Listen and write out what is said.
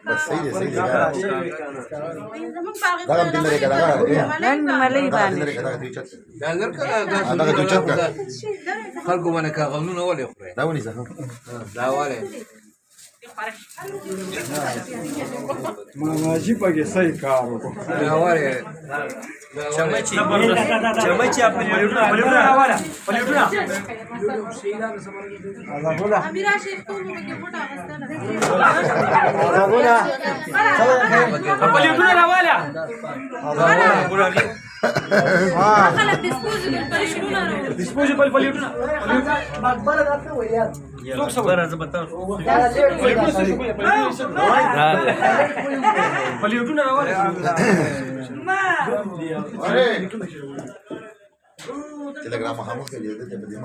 بس سيدي سيدي خلقوا وانا كاغلون ولا يخرج لا وني زهر لا ولا ما جيب لك سي كارو لا ولا Chamachi apa paliuduna wala paliuduna paliuduna wala disposable paliuduna लोग सब बड़ा से बताओ पलिउटuna wala अरे telegrama kamu ke dia dia dia